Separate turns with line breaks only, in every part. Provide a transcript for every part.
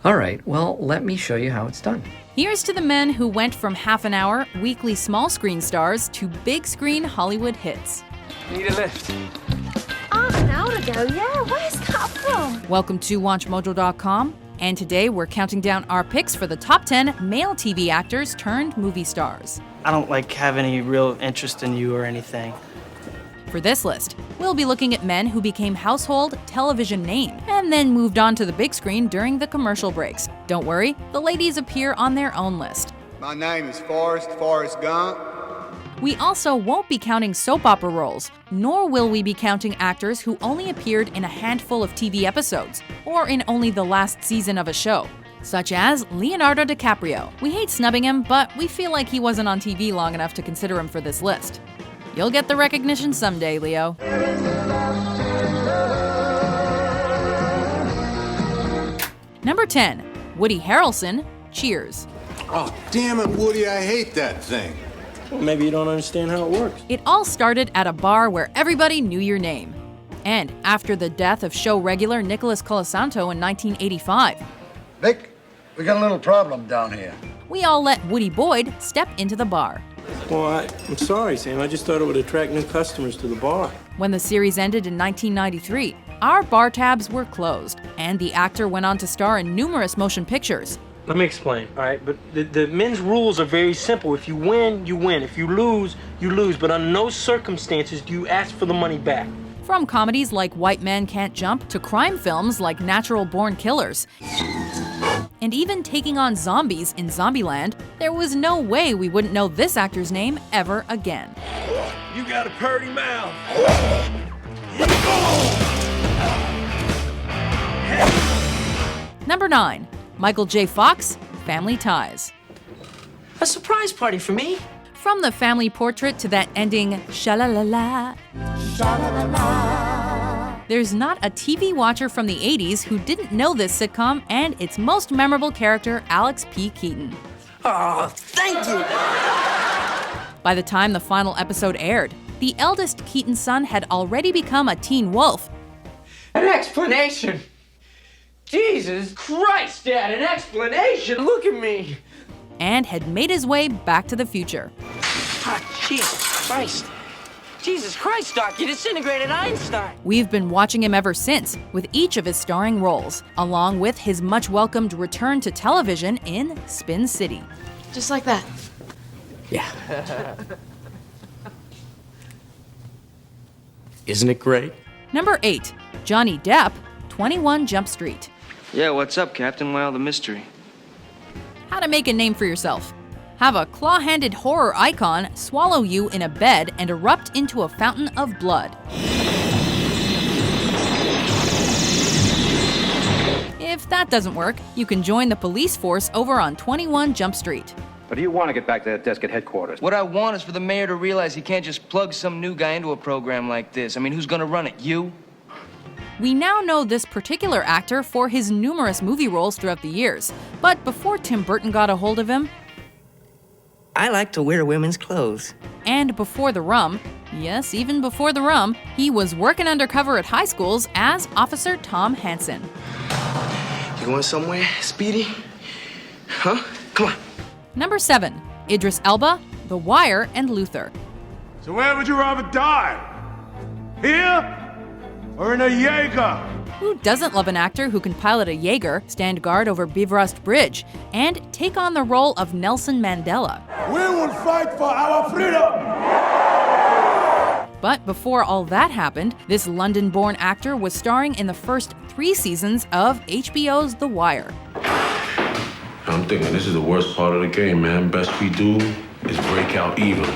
Alright, well, let me show you how it's done.
Here's to the men who went from half-an-hour, weekly small-screen stars to big-screen Hollywood hits.
Need a lift?
Half an hour ago, yeah. Where's that from?
Welcome to WatchMojo.com, and today we're counting down our picks for the top 10 male TV actors turned movie stars.
I don't have any real interest in you or anything.
For this list, we'll be looking at men who became household television names and then moved on to the big screen during the commercial breaks. Don't worry, the ladies appear on their own list.
My name is Forrest Gump.
We also won't be counting soap opera roles, nor will we be counting actors who only appeared in a handful of TV episodes, or in only the last season of a show, such as Leonardo DiCaprio. We hate snubbing him, but we feel like he wasn't on TV long enough to consider him for this list. You'll get the recognition someday, Leo. Number 10, Woody Harrelson, Cheers.
Oh, damn it, Woody, I hate that thing.
Well, maybe you don't understand how it works.
It all started at a bar where everybody knew your name. And after the death of show regular Nicholas Colasanto in 1985,
Vic, we got a little problem down here.
we all let Woody Boyd step into the bar.
Well, I'm sorry, Sam. I just thought it would attract new customers to the bar.
When the series ended in 1993, our bar tabs were closed, and the actor went on to star in numerous motion pictures.
Let me explain, all right? But the men's rules are very simple. If you win, you win. If you lose, you lose. But under no circumstances do you ask for the money back.
From comedies like White Men Can't Jump to crime films like Natural Born Killers, and even taking on zombies in Zombieland, there was no way we wouldn't know this actor's name ever again.
You got a purty mouth.
Number 9, Michael J. Fox, Family Ties.
A surprise party for me?
From the family portrait to that ending sha-la-la-la, there's not a TV watcher from the 80s who didn't know this sitcom and its most memorable character, Alex P. Keaton.
Oh, thank you!
By the time the final episode aired, the eldest Keaton son had already become a teen wolf.
An explanation? Jesus Christ, Dad, an explanation! Look at me!
And had made his way back to the future.
Ah, Jesus Christ. Jesus Christ, Doc, you disintegrated Einstein!
We've been watching him ever since, with each of his starring roles, along with his much-welcomed return to television in Spin City.
Just like that.
Yeah. Isn't it great?
Number 8, Johnny Depp, 21 Jump Street.
Yeah, what's up, Captain? Why all the mystery?
How to make a name for yourself. Have a claw-handed horror icon swallow you in a bed and erupt into a fountain of blood. If that doesn't work, you can join the police force over on 21 Jump Street.
But do you want to get back to that desk at headquarters?
What I want is for the mayor to realize he can't just plug some new guy into a program like this. I mean, who's gonna run it? You?
We now know this particular actor for his numerous movie roles throughout the years, but before Tim Burton got a hold of him,
I like to wear women's clothes.
and before the rum, yes, even before the rum, he was working undercover at high schools as Officer Tom Hansen.
You going somewhere, Speedy? Huh? Come on.
Number 7, Idris Elba, The Wire, and Luther.
So where would you rather die? Here? Or in a Jaeger?
Who doesn't love an actor who can pilot a Jaeger, stand guard over Beaverust Bridge, and take on the role of Nelson Mandela?
We will fight for our freedom!
But before all that happened, this London-born actor was starring in the first 3 seasons of HBO's The Wire.
I'm thinking this is the worst part of the game, man. Best we do is break out even.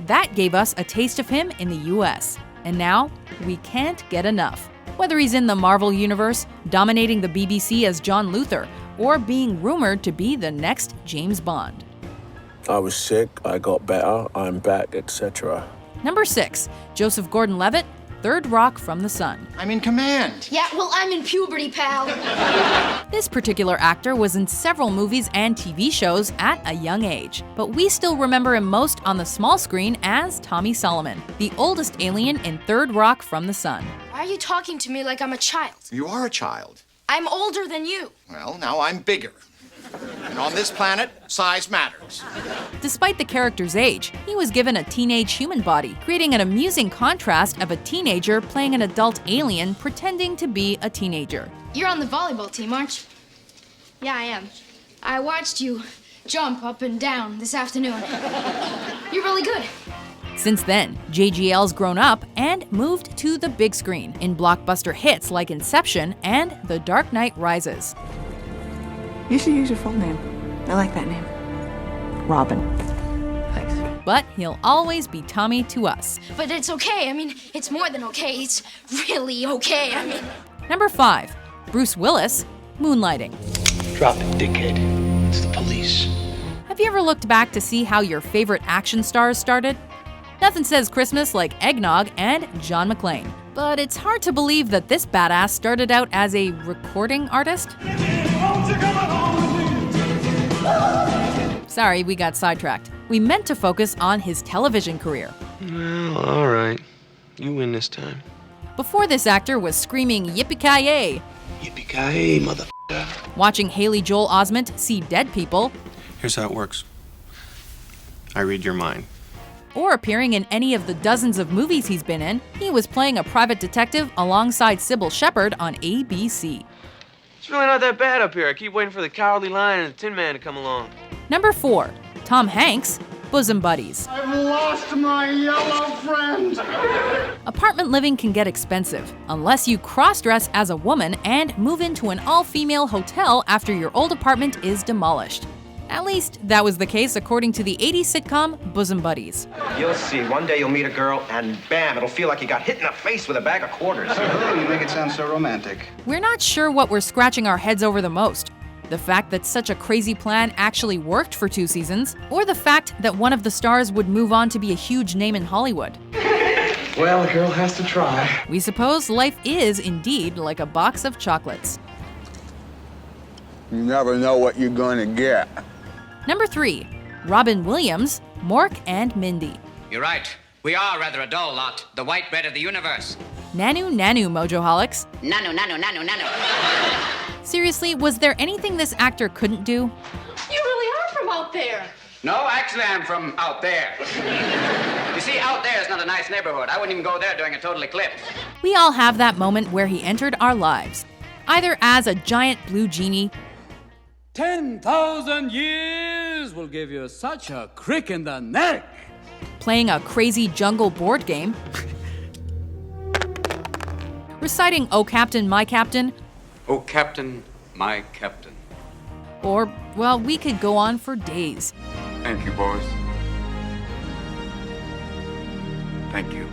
That gave us a taste of him in the US. And now, we can't get enough. Whether he's in the Marvel Universe, dominating the BBC as John Luther, or being rumored to be the next James Bond.
I was sick, I got better, I'm back, etc.
Number 6, Joseph Gordon-Levitt, Third Rock from the Sun.
I'm in command.
Yeah, well, I'm in puberty, pal.
This particular actor was in several movies and TV shows at a young age, but we still remember him most on the small screen as Tommy Solomon, the oldest alien in Third Rock from the Sun.
Why are you talking to me like I'm a child?
You are a child.
I'm older than you.
Well, now I'm bigger. And on this planet, size matters.
Despite the character's age, he was given a teenage human body, creating an amusing contrast of a teenager playing an adult alien pretending to be a teenager.
You're on the volleyball team, aren't you? Yeah, I am. I watched you jump up and down this afternoon. You're really good.
Since then, JGL's grown up and moved to the big screen in blockbuster hits like Inception and The Dark Knight Rises.
You should use your full name. I like that name. Robin.
Thanks.
But he'll always be Tommy to us.
But it's okay. I mean, it's more than okay. It's really okay. I mean...
Number 5. Bruce Willis, Moonlighting.
Drop it, dickhead. It's the police.
Have you ever looked back to see how your favorite action stars started? Nothing says Christmas like eggnog and John McClane. But it's hard to believe that this badass started out as a recording artist. Sorry, we got sidetracked. We meant to focus on his television career.
Well, all right. You win this time.
Before this actor was screaming yippee-ki-yay,
Yippee-ki-yay, motherfucker.
watching Haley Joel Osment see dead people,
Here's how it works. I read your mind.
or appearing in any of the dozens of movies he's been in, he was playing a private detective alongside Sybil Shepherd on ABC.
It's really not that bad up here. I keep waiting for the Cowardly Lion and the Tin Man to come along.
Number 4. Tom Hanks, Bosom Buddies.
I've lost my yellow friend.
Apartment living can get expensive, unless you cross-dress as a woman and move into an all-female hotel after your old apartment is demolished. At least, that was the case according to the 80s sitcom Bosom Buddies.
You'll see. One day you'll meet a girl, and bam, it'll feel like you got hit in the face with a bag of quarters.
Oh, you make it sound so romantic.
We're not sure what we're scratching our heads over the most. The fact that such a crazy plan actually worked for 2 seasons, or the fact that one of the stars would move on to be a huge name in Hollywood.
Well, a girl has to try.
We suppose life is indeed like a box of chocolates.
You never know what you're gonna get.
Number 3. Robin Williams, Mork and Mindy.
You're right. We are rather a dull lot. The white bread of the universe.
Nanu Mojoholics.
Nanu.
Seriously, was there anything this actor couldn't do?
You really are from out there.
No, actually, I'm from out there. You see, out there is not a nice neighborhood. I wouldn't even go there during a total eclipse.
We all have that moment where he entered our lives, either as a giant blue genie,
10,000 years will give you such a crick in the neck.
playing a crazy jungle board game, reciting "Oh Captain, My Captain,"
Oh, Captain, my Captain.
or, well, we could go on for days.
Thank you, boys. Thank you.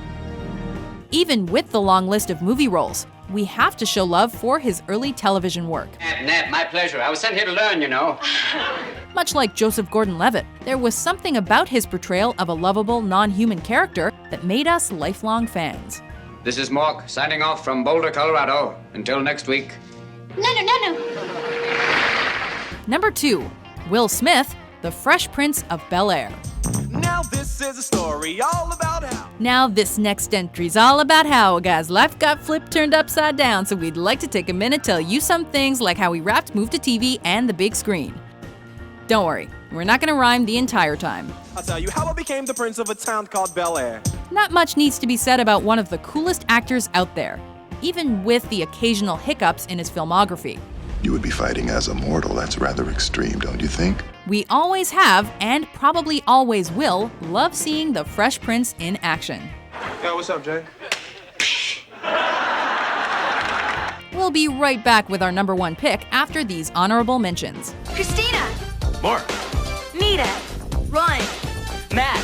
Even with the long list of movie roles, we have to show love for his early television work.
Nat, my pleasure. I was sent here to learn, you know.
Much like Joseph Gordon-Levitt, there was something about his portrayal of a lovable, non-human character that made us lifelong fans.
This is Mork, signing off from Boulder, Colorado. Until next week.
No.
Number 2, Will Smith, The Fresh Prince of Bel-Air.
Now this is a story all about how.
Now this next entry's all about how a guy's life got flipped, turned upside down, so we'd like to take a minute to tell you some things like how he rapped, moved to TV, and the big screen. Don't worry, we're not gonna rhyme the entire time.
I'll tell you how I became the prince of a town called Bel Air.
Not much needs to be said about one of the coolest actors out there, even with the occasional hiccups in his filmography.
You would be fighting as a mortal. That's rather extreme, don't you think?
We always have, and probably always will, love seeing the Fresh Prince in action.
Yo, what's up, Jay?
We'll be right back with our number 1 pick after these honorable mentions.
Christina.
Mark.
Nita. Ryan.
Matt.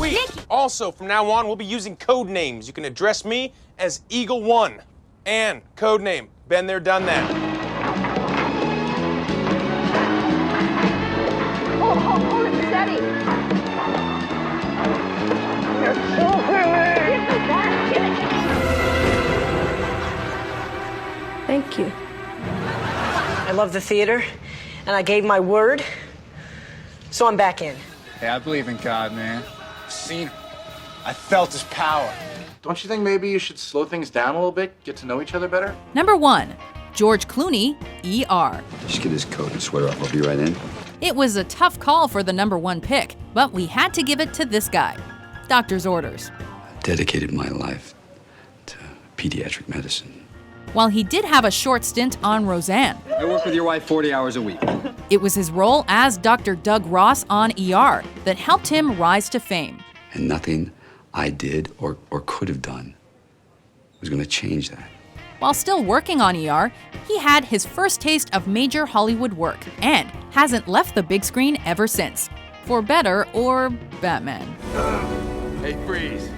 Wait. Also, from now on, we'll be using code names. You can address me as Eagle One. And code name. Been there, done that.
Hold it steady. You're choking me. Give me that.
Thank you. I love the theater, and I gave my word, so I'm back in.
Hey, I believe in God, man. I've seen him. I felt his power. Don't you think maybe you should slow things down a little bit, get to know each other better?
Number 1, George Clooney, ER.
Just get his coat and sweater off. I'll be right in.
It was a tough call for the #1 pick, but we had to give it to this guy. Doctor's orders.
I dedicated my life to pediatric medicine.
While he did have a short stint on Roseanne,
I work with your wife 40 hours a week.
it was his role as Dr. Doug Ross on ER that helped him rise to fame.
And nothing I did or could have done was going to change that.
While still working on ER, he had his first taste of major Hollywood work and hasn't left the big screen ever since. For better or Batman.
Hey, freeze.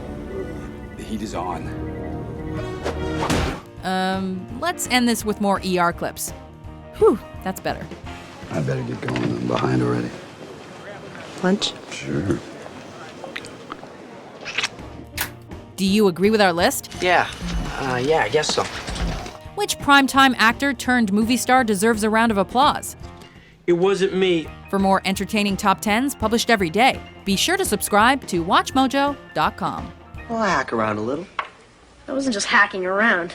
The heat is on.
Let's end this with more ER clips. Whew, that's better.
I better get going. I'm behind already.
Lunch?
Sure.
Do you agree with our list?
Yeah, I guess so.
Which primetime actor turned movie star deserves a round of applause?
It wasn't me.
For more entertaining top 10s published every day, be sure to subscribe to WatchMojo.com.
I'll hack around a little.
I wasn't just hacking around.